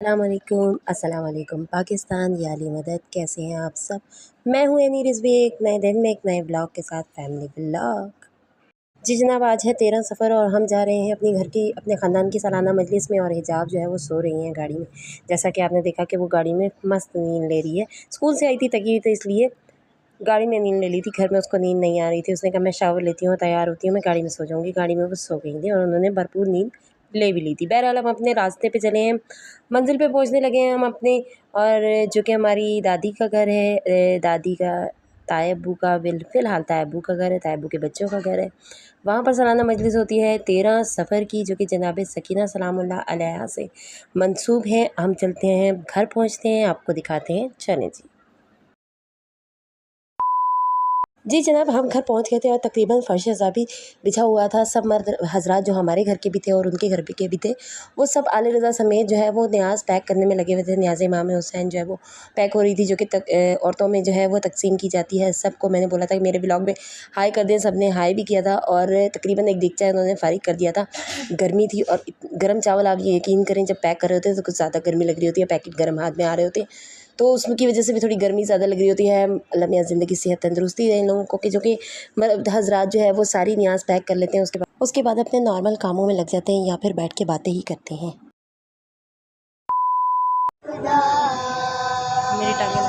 अस्सलाम वालेकुम पाकिस्तान याली मदद। कैसे हैं आप सब? मैं हूँ एनी रिजवी, एक नए दिन में एक नए ब्लॉग के साथ फैमिली ब्लॉग। जी जनाब, आज है 13 सफ़र और हम जा रहे हैं अपने ख़ानदान की सालाना मजलिस में। और हिजाब जो है वो सो रही हैं गाड़ी में। जैसा कि आपने देखा कि वो गाड़ी में मस्त नींद ले रही है। स्कूल से आई थी थकी हुई, तो इसलिए गाड़ी में नींद ले ली थी। घर में उसको नींद नहीं आ रही थी। उसने कहा मैं शावर लेती हूँ, तैयार होती हूँ, मैं गाड़ी में सो जाऊँगी। गाड़ी में वो सो गई थी और उन्होंने भरपूर नींद ले भी ली थी। बहरहाल हम अपने रास्ते पे चले हैं, मंजिल पे पहुँचने लगे हैं हम अपने। और जो कि हमारी दादी का घर है, दादी का तायब्बू का फ़िलहाल तायब्बू का घर है, तायब्बू के बच्चों का घर है। वहाँ पर सालाना मजलिस होती है 13 सफ़र की, जो कि जनाब सकीना सलामुल्लाह अलैहा से मंसूब है। हम चलते हैं, घर पहुँचते हैं, आपको दिखाते हैं। चलें जी। जी जनाब, हम घर पहुंच गए थे और तकरीबन फ़र्श भी बिछा हुआ था। सब मर्द हज़रात जो हमारे घर के भी थे और उनके घर के भी थे, वो सब आले रज़ा समेत जो है वो न्याज़ पैक करने में लगे हुए थे। न्याज़ इमाम हुसैन जो है वो पैक हो रही थी, जो कि औरतों में जो है वो तकसीम की जाती है। सबको मैंने बोला था कि मेरे ब्लॉग में हाई कर दें, सब ने हाई भी किया था। और तकरीबन एक देगचा उन्होंने फ़ारिग कर दिया था। गर्मी थी और गर्म चावल, आप ये यकीन करें, जब पैक कर रहे होते हैं तो कुछ ज़्यादा गर्मी लग रही होती है। पैकेट गर्म हाथ में आ रहे होते हैं, तो उसकी वजह से भी थोड़ी गर्मी ज़्यादा लग रही होती है। अल्लाह मियाँ ज़िंदगी सेहत तंदुरुस्ती दें इन लोगों को, कि जो कि मर्द हज़रात जो है वो सारी न्याज़ पैक कर लेते हैं। उसके बाद अपने नॉर्मल कामों में लग जाते हैं या फिर बैठ के बातें ही करते हैं। मेरी टांगें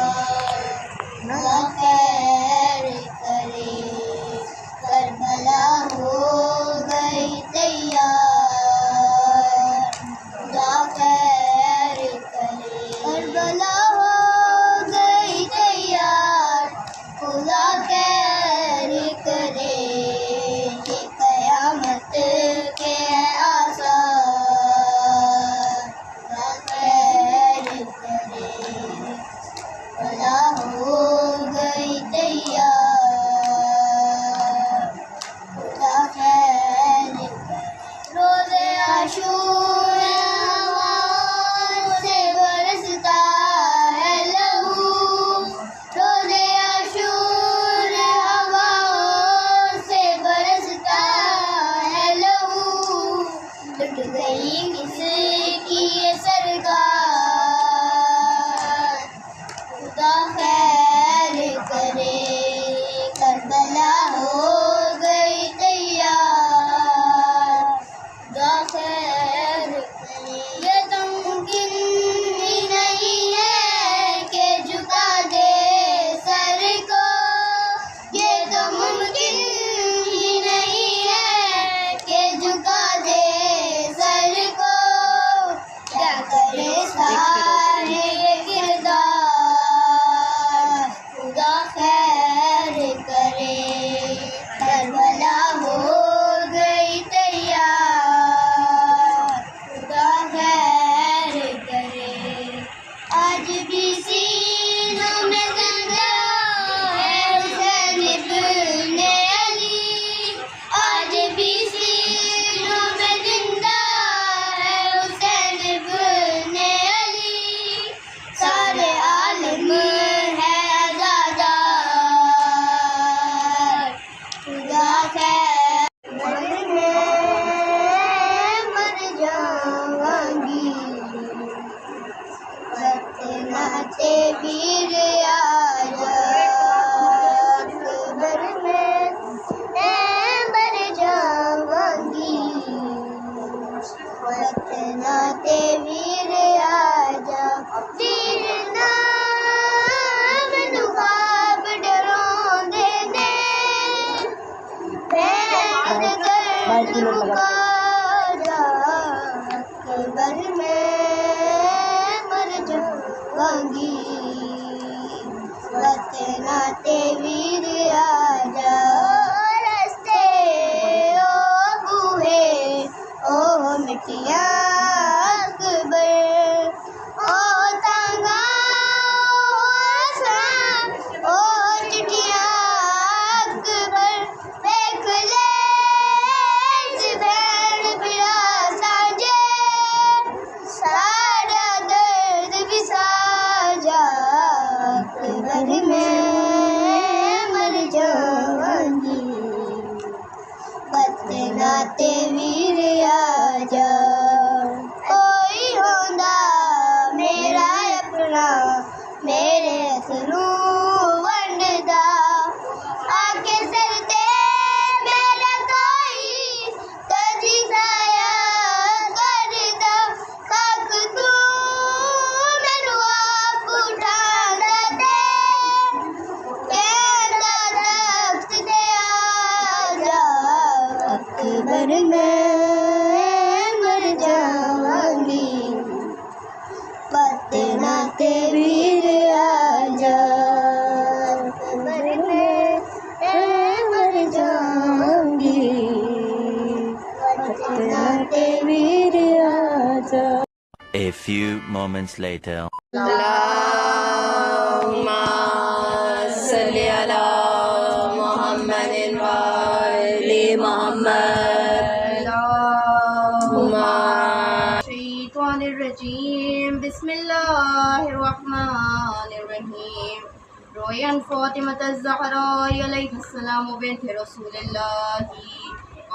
के वीर आजा, मरने मर जाऊंगी, पटना के वीर आजा। A few moments later. अल्लाहुम्मा सल्ली अला मुहम्मदिन व आलि मुहम्मद। अल्लाहुम्मा शैतानिर्रजीम बिस्मिल्लाहिर्रहमानिर्रहीम। रोयन फातिमा ज़हरा अलैहिस्सलाम बिन्त रसूलिल्लाह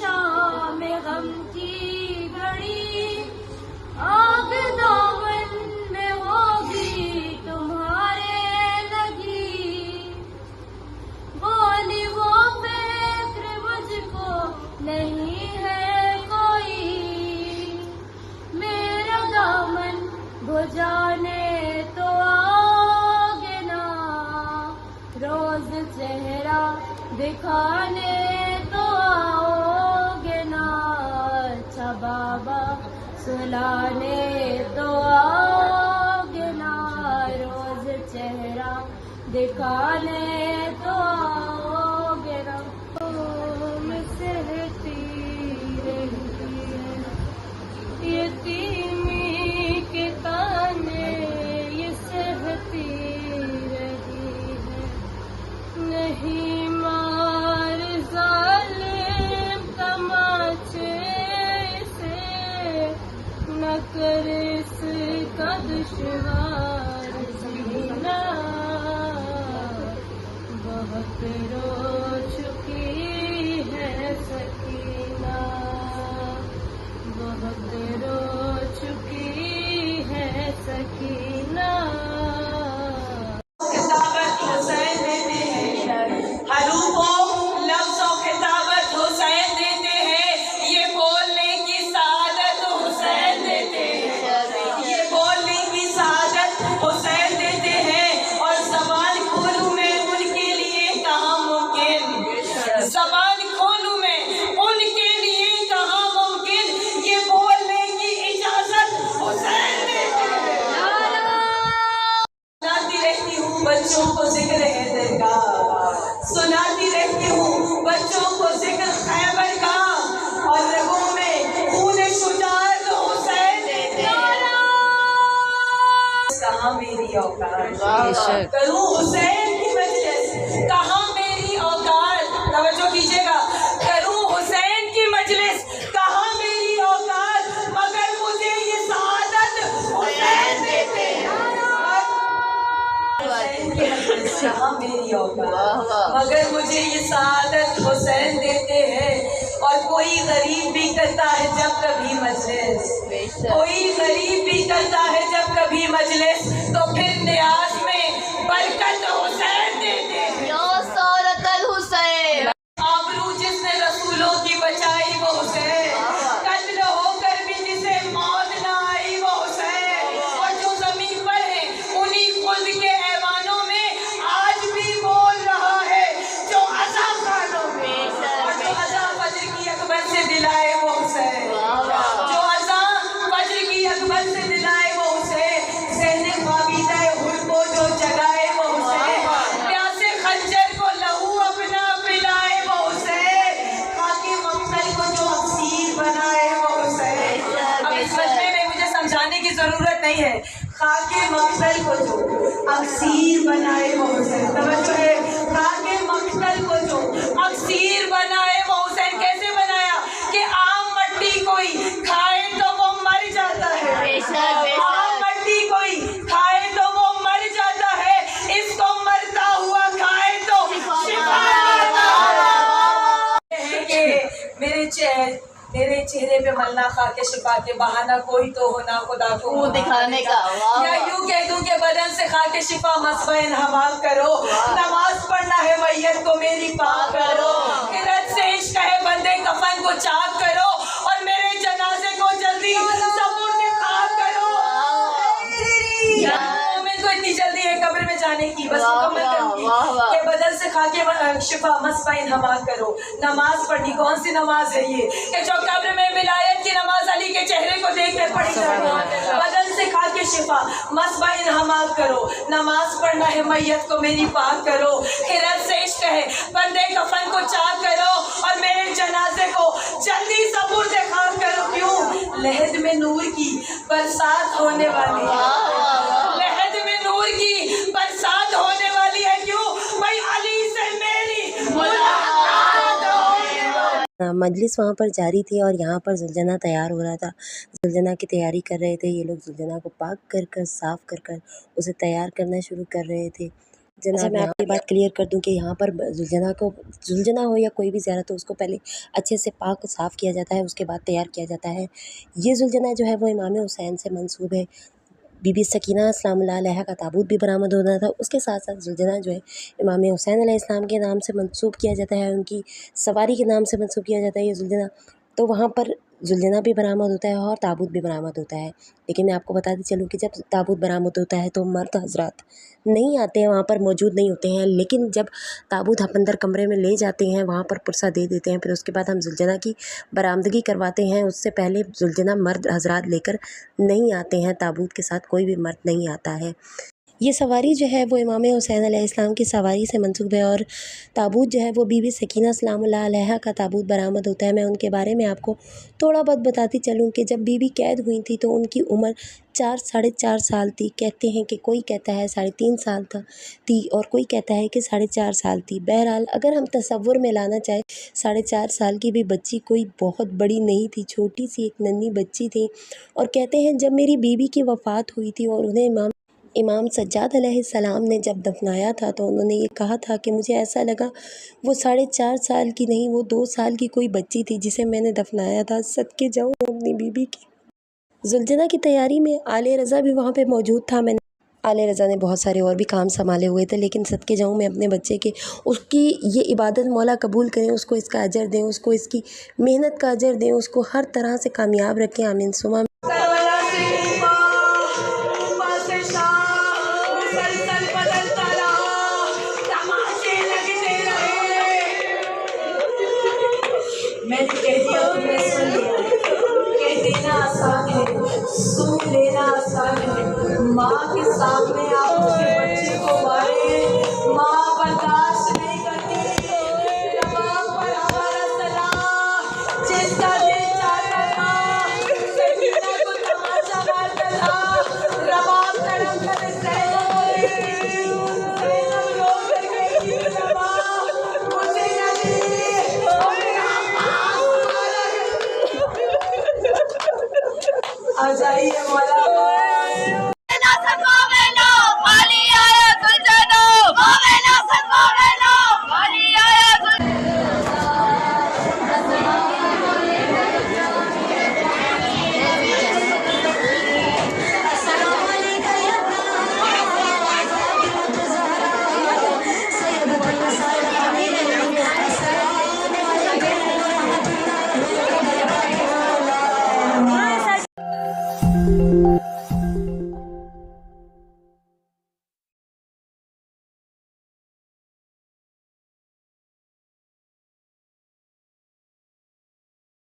शाम गम की बड़ी आग दामन में होगी तुम्हारे लगी, बोली वो फिक्र मुझको नहीं है कोई, मेरा दामन बुझाने तो आओगे ना, रोज चेहरा दिखाने तो आओगे ना, अच्छा बाबा सुलाने तो आओगे ना, रोज चेहरा दिखाने तो आओगे ना। सहती रहती है यतीमी के ताने, ये सहती रही है, नहीं मार जालिम तमाचे से, न कर इसका दुश्वार जीना, बहुत रो चुकी है सकीना, बहुत रो चुकी है सकीना। खिताबत हुसैन देते हैं, हरूफों लफ्ज़ों खिताबत हुसैन देते हैं, ये बोलने की सआदत हुसैन देते हैं, ये बोलने की सआदत हुसैन देते हैं। और ज़बान खोलूं मैं उनके लिए कहाँ मुमकिन, ज़बान खोलूं मैं उनके लिए कहाँ मुमकिन, ये बोलने की इजाज़त हुसैन देते हैं। सुनाती रहती हूँ बच्चों को जिक्र हैदर का, सुनाती रहती हूँ बच्चों को जिक्र खैबर का, और रगों में खून शुजाअत हुसैन देते हैं। कहाँ मेरी औकात, करूँ हुसैन की मजलिस, कहाँ मेरी औकात, तवज्जो कीजिएगा, करूँ हुसैन की मजलिस, कहाँ मेरी औकात, मगर मुझे ये सआदत हुसैन देते हैं। कहाँ मेरी औकात, मगर मुझे ये सआदत हुसैन देते हैं। और कोई गरीब भी करता है जब कभी मजलिस, कोई गरीब भी करता है जब कभी मजलिस, तो फिर न्याज में बरकत हुसैन देते हैं। आबरू जिसने रसूलों की बचाई वो हुसैन, कत्ल होकर भी जिसे मौत ना आई वो हुसैन, और जो जमीन पर है उन्हीं खुद के ऐवानों में आज भी बोल रहा है जो अज़ा खानों में, और जो अज़ा फज्र की अकबर से दिलाए वो हुसैन, जो अज़ा फज्र की अकबर से दिलाए वो हुसैन, ज़हने ख्वाबीदाए हुर को जो जगाए वो हुसैन, प्यासे खंजर को लहू अपना पिलाए वो हुसैन, खाके मक्तल को जो अक्सीर बनाए वो हुसैन। अब इस मजमे में मुझे समझाने की जरूरत नहीं है, खाके मक्तल को जो अक्सीर बनाए वो हुसैन, तवज्जो है, खाके मक्तल को जो अक्सीर बनाए वो हुसैन। कैसे बनाया कि आम मट्टी कोई खाए तो वो मर जाता है, आम मट्टी कोई खाए तो वो मर जाता है, इसको मरता हुआ खाए तो शिफा देता है। मेरे मेरे चेहरे पे मलना खा के शिफा के बहाना कोई तो हो ना खुदा को मुंह दिखाने का। वाह, या यूं कह दूं कि बदन से खा के शिफा मसबैन हवा करो, नमाज पढ़ना है मैयत को मेरी पाक करो, किरत से इश्क है बंदे कफन को चाक करो, और मेरे जनाजे को जल्दी सबूर खाक करो। मोमिन को इतनी जल्दी है कब्र में जाने की, बस मुकम्मल करूंगी कि बदन से खा के शिफा मसबैन हवा करो। नमाज पढ़नी, कौन सी नमाज है ये कि जो कब्र में विलायत की नमाज अली के चेहरे को देखने पड़ी जाएगी। बदन से खा के शिफा मसबैन हवा करो, नमाज पढ़ना है मैयत को मेरी पाक करो, खिरत से इश्क है बंदे कफन को चाक करो, और मेरे जनाजे को जल्दी सबूर दिखा करो। क्यों? लहद में नूर की बरसात होने वाली है, लहद में नूर की बरसात होने वाली है। क्यों भाई? अली से मेरी मुलाकात होने वाली। मजलिस वहाँ पर जारी थी और यहाँ पर जुलझना तैयार हो रहा था। जुलझना की तैयारी कर रहे थे ये लोग, जुलझना को पाक कर कर साफ़ कर कर उसे तैयार करना शुरू कर रहे थे। जनाब मैं आपकी बात क्लियर कर दूं कि यहाँ पर जुलझना हो या कोई भी ज़्यादा, तो उसको पहले अच्छे से पाक साफ़ किया जाता है, उसके बाद तैयार किया जाता है। ये जुलझना जो है वो इमाम हुसैन से मंसूब है। बीबी सकीना सलामुल्लाह अलैहा का ताबूत भी बरामद होना था। उसके साथ साथ जुलझना जो है इमाम हुसैन अलैहिस्सलाम के नाम से मंसूब किया जाता है, उनकी सवारी के नाम से मंसूब किया जाता है ये जुलझना। तो वहाँ पर जुलझना भी बरामद होता है और ताबूत भी बरामद होता है। लेकिन मैं आपको बताती चलूँ कि जब ताबूत बरामद होता है तो मर्द हजरात नहीं आते हैं, वहाँ पर मौजूद नहीं होते हैं। लेकिन जब ताबूत हम अंदर कमरे में ले जाते हैं, वहाँ पर पुरसा दे देते हैं, फिर उसके बाद हम जुलझना की बरामदगी करवाते हैं। उससे पहले जुलझना मर्द हजरात लेकर नहीं आते हैं, ताबूत के साथ कोई भी मर्द नहीं आता है। ये सवारी जो है वो इमाम हुसैन अलैहिस्सलाम की सवारी से मंसूब है, और ताबूत जो है वो बीबी सकीना सलामुल्लाह अलैहा का ताबूत बरामद होता है। मैं उनके बारे में आपको थोड़ा बहुत बताती चलूँ कि जब बीबी कैद हुई थी तो उनकी उम्र 4-4.5 साल थी। कहते हैं कि कोई कहता है 3.5 साल थी और कोई कहता है कि 4.5 साल थी। बहरहाल अगर हम तसव्वुर में लाना चाहें, 4.5 साल की भी बच्ची कोई बहुत बड़ी नहीं थी, छोटी सी एक नन्ही बच्ची थी। और कहते हैं जब मेरी बीबी की वफ़ात हुई थी और उन्हें इमाम सज्जाद अलैहिस्सलाम ने जब दफनाया था, तो उन्होंने ये कहा था कि मुझे ऐसा लगा वो 4.5 साल की नहीं, वो 2 साल की कोई बच्ची थी जिसे मैंने दफनाया था। सदके जाऊँ अपनी बीबी की। जुलझना की तैयारी में आले रज़ा भी वहाँ पे मौजूद था। आले रज़ा ने बहुत सारे और भी काम संभाले हुए थे, लेकिन सदके जाऊँ मैं अपने बच्चे के, उसकी ये इबादत मौला कबूल करें, उसको इसका अजर दें, उसको इसकी मेहनत का अजर दें, उसको हर तरह से कामयाब रखें। आमीन सुमा। मैंने कह दिया तुमने सुन लिया, कह देना आसान है, सुन लेना आसान है। माँ के सामने आप उसके बच्चे को मारे, माँ बर्दाश्त नहीं करती। रबाब पर हमारा सलाम, जिसका दिल चाहता था सकीना को तमाचा मारता था। रबाब तड़प कर ज़ैनब बोली, ज़ैनब रो कर गई, रबाब मुझे न दे। आ जाइए मौला।